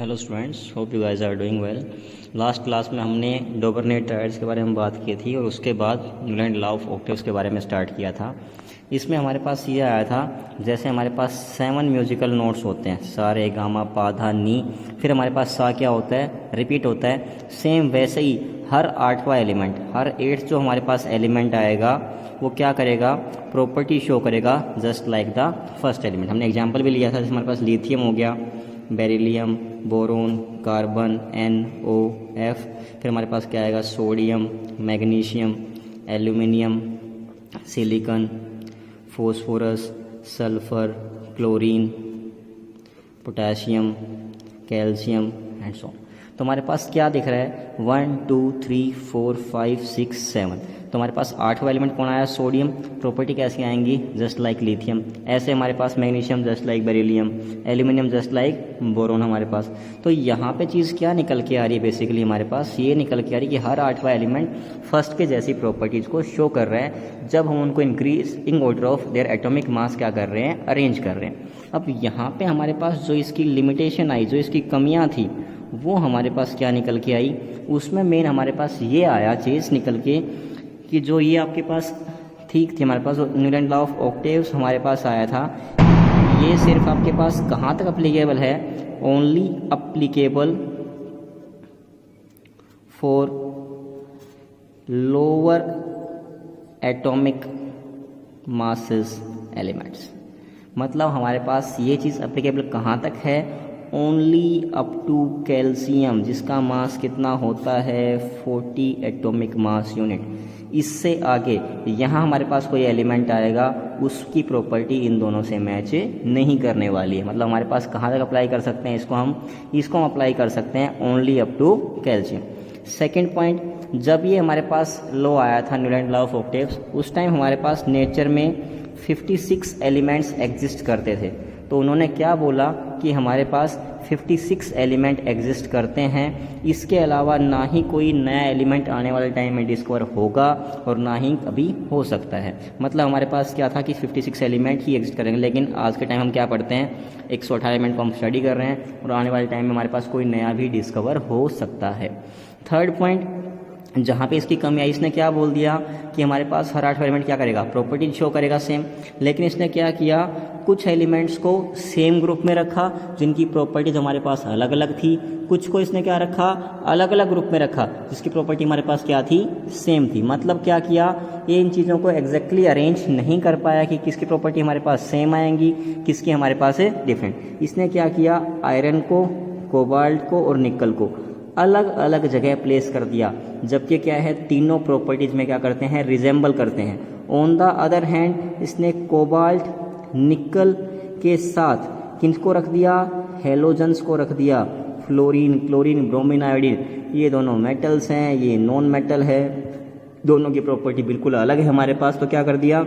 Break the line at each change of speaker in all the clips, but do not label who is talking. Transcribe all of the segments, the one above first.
Hello students, hope you guys are doing well. Last class में हमने डोबरनेट triads के बारे में बात की थी और उसके बाद न्यूलैंड लॉ ऑफ ऑक्टेव्स के बारे में स्टार्ट किया था। इसमें हमारे पास ये आया था, जैसे हमारे पास 7 म्यूजिकल नोट्स होते हैं, सा रे गा मा पा धा नी, फिर हमारे पास सा क्या होता है, रिपीट होता है। सेम वैसे ही हर 8वां एलिमेंट, हर 8th जो हमारे पास एलिमेंट आएगा वो क्या करेगा, प्रॉपर्टी शो करेगा just like the first element. हमने एग्जाम्पल भी लिया था, जैसे हमारे पास लिथियम हो गया, बेरिलियम, बोरोन, कार्बन, NOF, फिर हमारे पास क्या आएगा, sodium, magnesium, aluminium, silicon, phosphorus, sulphur, chlorine, potassium, calcium and so. तो हमारे पास क्या दिख रहा है, 1 2 3 4 5 6 7। तो हमारे पास 8वां एलिमेंट कौन आया, सोडियम। प्रॉपर्टी कैसी आएंगी, जस्ट लाइक लिथियम। ऐसे हमारे पास magnesium just like beryllium, aluminium just like boron हमारे पास। तो यहाँ पे चीज़ क्या निकल के आ रही है, बेसिकली हमारे पास ये निकल के आ रही है कि हर 8वां एलिमेंट फर्स्ट के जैसी प्रॉपर्टीज़ को शो कर रहा है जब हम उनको increasing order of their atomic mass क्या कर रहे हैं, अरेंज कर रहे हैं। अब यहाँ पे हमारे पास जो इसकी लिमिटेशन आई, जो इसकी कमियाँ थी, वो हमारे पास क्या निकल के आई, उसमें मेन हमारे पास ये आया चीज़ निकल के कि जो ये आपके पास ठीक थी, हमारे पास न्यूलैंड लॉ ऑफ ऑक्टेव्स हमारे पास आया था, ये सिर्फ आपके पास कहाँ तक अप्लीकेबल है, only applicable for lower atomic masses elements. मतलब हमारे पास ये चीज़ अप्लीकेबल कहाँ तक है, ओनली अप टू कैल्शियम, जिसका मास कितना होता है 40 एटॉमिक मास यूनिट। इससे आगे यहाँ हमारे पास कोई एलिमेंट आएगा, उसकी प्रॉपर्टी इन दोनों से मैच नहीं करने वाली है। मतलब हमारे पास कहाँ तक अप्लाई कर सकते हैं इसको हम अप्लाई कर सकते हैं only up to calcium. Second point, जब ये हमारे पास लॉ आया था न्यूलैंड लॉ ऑफ ऑक्टेव्स, उस टाइम हमारे पास नेचर में 56 एलिमेंट्स एग्जिस्ट करते थे। तो उन्होंने क्या बोला कि हमारे पास 56 एलिमेंट एग्जिस्ट करते हैं, इसके अलावा ना ही कोई नया एलिमेंट आने वाले टाइम में डिस्कवर होगा और ना ही कभी हो सकता है। मतलब हमारे पास क्या था कि 56 एलिमेंट ही एग्जिस्ट करेंगे, लेकिन आज के टाइम हम क्या पढ़ते हैं, 118 एलिमेंट को हम स्टडी कर रहे हैं और आने वाले टाइम में हमारे पास कोई नया भी डिस्कवर हो सकता है। थर्ड पॉइंट, जहाँ पे इसकी कमी आई, इसने क्या बोल दिया कि हमारे पास हर 8वां एलिमेंट क्या करेगा, प्रॉपर्टी शो करेगा सेम। लेकिन इसने क्या किया, कुछ एलिमेंट्स को सेम ग्रुप में रखा जिनकी प्रॉपर्टीज हमारे पास अलग अलग थी, कुछ को इसने क्या रखा, अलग अलग ग्रुप में रखा जिसकी प्रॉपर्टी हमारे पास क्या थी, सेम थी। मतलब क्या किया, ये इन चीज़ों को एग्जैक्टली अरेंज नहीं कर पाया कि किसकी प्रॉपर्टी हमारे पास सेम आएंगी, किसकी हमारे पास है डिफरेंट। इसने क्या किया, आयरन को, कोबाल्ट को और निकल को अलग अलग जगह प्लेस कर दिया, जबकि क्या है, तीनों प्रॉपर्टीज में क्या करते हैं, रिजेंबल करते हैं। ऑन द अदर हैंड इसने कोबाल्ट, निकल के साथ किनको रख दिया, हेलोजन्स को रख दिया, फ्लोरीन, क्लोरीन, ब्रोमीन, आयोडीन। ये दोनों मेटल्स हैं, ये नॉन मेटल है, दोनों की प्रॉपर्टी बिल्कुल अलग है हमारे पास। तो क्या कर दिया,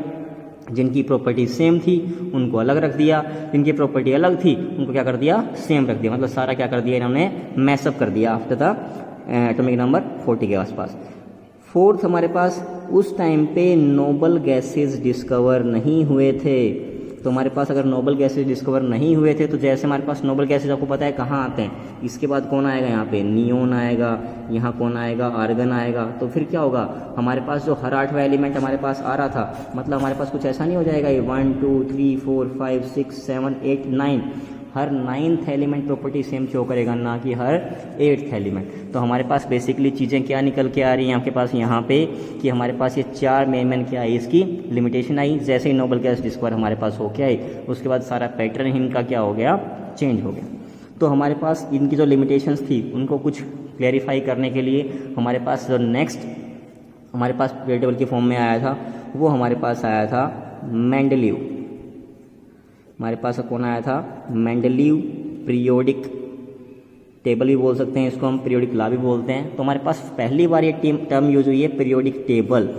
जिनकी प्रॉपर्टी सेम थी उनको अलग रख दिया, जिनकी प्रॉपर्टी अलग थी उनको क्या कर दिया, सेम रख दिया। मतलब सारा क्या कर दिया, इन्होंने मैसअप कर दिया आफ्टर द एटॉमिक नंबर 40 के आसपास। फोर्थ, हमारे पास उस टाइम पे नोबल गैसेस डिस्कवर नहीं हुए थे। तो हमारे पास अगर नोबल गैसेस डिस्कवर नहीं हुए थे, तो जैसे हमारे पास नोबल गैसेस आपको पता है कहाँ आते हैं, इसके बाद कौन आएगा, यहाँ पे नियोन आएगा, यहाँ कौन आएगा, आर्गन आएगा। तो फिर क्या होगा, हमारे पास जो हर 8वां एलिमेंट हमारे पास आ रहा था, मतलब हमारे पास कुछ ऐसा नहीं हो जाएगा ये 1 2 3 4 5 6 7 8 9, हर 9th element property same show करेगा, ना कि हर 8th एलिमेंट। तो हमारे पास बेसिकली चीज़ें क्या निकल के आ रही हैं आपके पास यहाँ पे, कि हमारे पास ये 4 मेन क्या आई, इसकी लिमिटेशन आई। जैसे ही नोबल गैस डिस्कवर हमारे पास हो क्या है, उसके बाद सारा पैटर्न इनका क्या हो गया, चेंज हो गया। तो हमारे पास इनकी जो लिमिटेशंस थी उनको कुछ क्लैरिफाई करने के लिए हमारे पास जो नेक्स्ट हमारे पास पीरियड टेबल की फॉर्म में आया था, वो हमारे पास आया था मेंडलीव। हमारे पास कौन आया था, मेंडलीव पीरियोडिक टेबल भी बोल सकते हैं इसको, हम पीरियोडिक लॉ भी बोलते हैं। तो हमारे पास पहली बार ये टर्म यूज हुई है पीरियोडिक टेबल।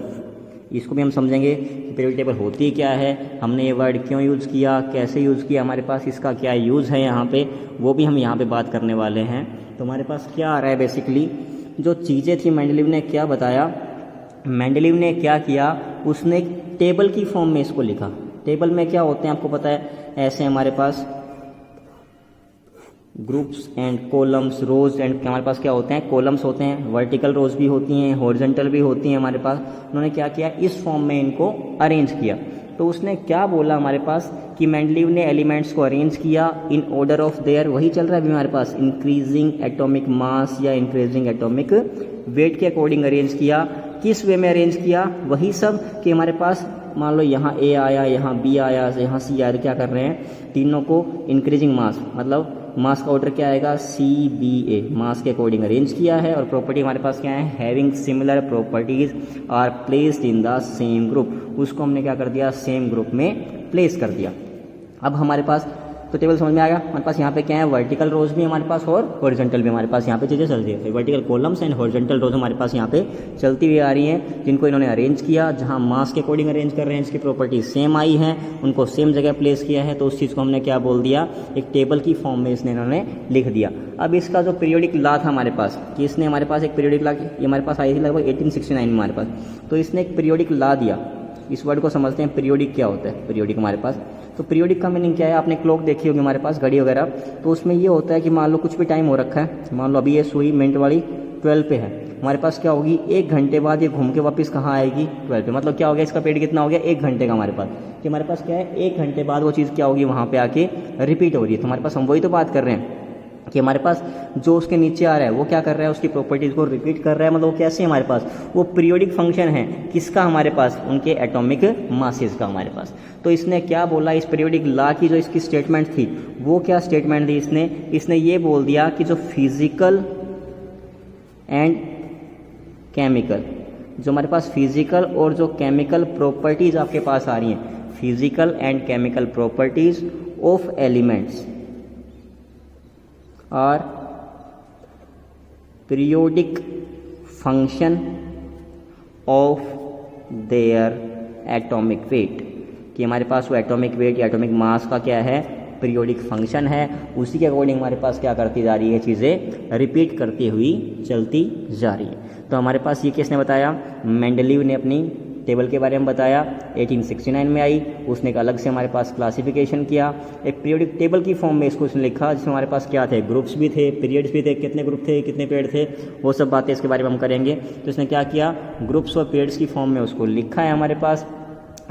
इसको भी हम समझेंगे कि पीरियोडिक टेबल होती क्या है, हमने ये वर्ड क्यों यूज़ किया, कैसे यूज़ किया, हमारे पास इसका क्या यूज़ है यहाँ पे, वो भी हम यहाँ पे बात करने वाले हैं। तो हमारे पास क्या आ रहा है, बेसिकली जो चीज़ें थी, मेंडलीव ने क्या बताया, मेंडलीव ने क्या किया, उसने टेबल की फॉर्म में इसको लिखा। टेबल में क्या होते हैं आपको पता है, ऐसे हमारे पास groups and columns, rows and हमारे पास क्या होते हैं, कॉलम्स होते हैं, वर्टिकल रोज भी होती हैं, हॉरिजॉन्टल भी होती हैं हमारे पास। उन्होंने क्या किया, इस फॉर्म में इनको अरेंज किया। तो उसने क्या बोला हमारे पास कि मेंडलीव ने एलिमेंट्स को अरेंज किया इन ऑर्डर ऑफ देयर, वही चल रहा है अभी हमारे पास, इंक्रीजिंग एटॉमिक मास या इंक्रीजिंग एटॉमिक वेट के अकॉर्डिंग अरेंज किया। किस वे में अरेंज किया, वही सब कि हमारे पास मान लो यहाँ ए आया, यहाँ बी आया, यहाँ सी आया, क्या कर रहे हैं, तीनों को इंक्रीजिंग मास, मतलब मास का ऑर्डर क्या आएगा, सी बी ए, मास के अकॉर्डिंग अरेंज किया है। और प्रॉपर्टी हमारे पास क्या है, having similar properties are placed in the same group, उसको हमने क्या कर दिया, सेम ग्रुप में प्लेस कर दिया। अब हमारे पास तो टेबल समझ में आ गया। हमारे पास यहाँ पे क्या है, वर्टिकल रोज भी हमारे पास और हॉरिजॉन्टल भी हमारे पास यहाँ पे चीज़ें चलती है। वर्टिकल कॉलम्स एंड हॉरिजॉन्टल रोज हमारे पास यहाँ पे चलती हुई आ रही हैं, जिनको इन्होंने अरेंज किया, जहाँ मास के अकॉर्डिंग अरेंज कर रहे हैं, इसकी प्रॉपर्टी सेम आई है, उनको सेम जगह प्लेस किया है। तो उस चीज़ को हमने क्या बोल दिया, एक टेबल की फॉर्म में इसने इन्होंने लिख दिया। अब इसका जो पीरियोडिक लॉ था हमारे पास, कि इसने हमारे पास एक पीरियोडिक लॉ, ये हमारे पास आई थी लगभग 1869 में हमारे पास, तो इसने एक पीरियोडिक लॉ दिया। इस वर्ड को समझते हैं, पीरियोडिक क्या होता है, पीरियोडिक हमारे पास। तो पीरियोडिक का मीनिंग क्या है, आपने क्लॉक देखी होगी हमारे पास, घड़ी वगैरह, तो उसमें ये होता है कि मान लो कुछ भी टाइम हो रखा है, मान लो अभी ये सुई मिनट वाली 12 पे है, हमारे पास क्या होगी, 1 घंटे बाद ये घूम के वापस कहाँ आएगी, 12 पे। मतलब क्या हो गया, इसका पीरियड कितना हो गया, 1 घंटे का हमारे पास, कि हमारे पास क्या है, 1 घंटे बाद वो चीज़ क्या होगी, वहाँ पे आके रिपीट हो रही है। तो हमारे पास हम वही तो बात कर रहे हैं कि हमारे पास जो उसके नीचे आ रहा है वो क्या कर रहा है, उसकी प्रॉपर्टीज को रिपीट कर रहा है। मतलब वो कैसे हमारे पास, वो पीरियोडिक फंक्शन है किसका, हमारे पास उनके एटॉमिक मासेस का हमारे पास। तो इसने क्या बोला, इस पीरियोडिक लॉ की जो इसकी स्टेटमेंट थी, वो क्या स्टेटमेंट थी, इसने ये बोल दिया कि जो फिजिकल एंड केमिकल, जो हमारे पास फिजिकल और जो केमिकल प्रॉपर्टीज आपके पास आ रही हैं, physical and chemical properties of elements और periodic function of their atomic weight, कि हमारे पास वो एटॉमिक वेट या एटॉमिक मास का क्या है, पीरियोडिक फंक्शन है, उसी के अकॉर्डिंग हमारे पास क्या करती जा रही है, चीज़ें रिपीट करती हुई चलती जा रही है। तो हमारे पास ये किसने बताया, मेंडलीव ने अपनी टेबल के बारे में बताया, 1869 में आई, उसने एक अलग से हमारे पास क्लासिफिकेशन किया, एक पीरियोडिक टेबल की फॉर्म में इसको उसने लिखा, जिसमें हमारे पास क्या थे, ग्रुप्स भी थे, पीरियड्स भी थे, कितने ग्रुप थे, कितने पीरियड थे, वो सब बातें इसके बारे में हम करेंगे। तो इसने क्या किया, ग्रुप्स और पीरियड्स की फॉर्म में उसको लिखा है हमारे पास,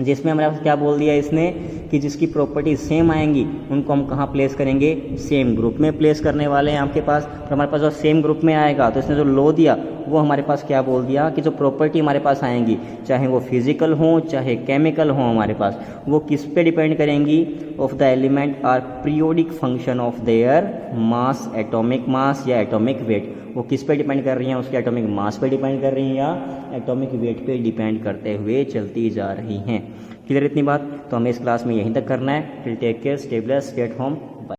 जिसमें हमारे पास क्या बोल दिया इसने कि जिसकी प्रॉपर्टी सेम आएंगी उनको हम कहाँ प्लेस करेंगे, सेम ग्रुप में प्लेस करने वाले हैं आपके पास। तो हमारे पास जो सेम ग्रुप में आएगा, तो इसने जो लॉ दिया वो हमारे पास क्या बोल दिया कि जो प्रॉपर्टी हमारे पास आएंगी, चाहे वो फिजिकल हो चाहे केमिकल हो, हमारे पास वो किस पे डिपेंड करेंगी, of the element are periodic function of their mass, atomic mass या एटॉमिक वेट, वो किस पे डिपेंड कर रही हैं, उसके एटॉमिक मास पे डिपेंड कर रही हैं या एटॉमिक वेट पे डिपेंड करते हुए चलती जा रही हैं। क्लियर इतनी बात, तो हमें इस क्लास में यहीं तक करना है। Till take care, stay blessed, stay at home.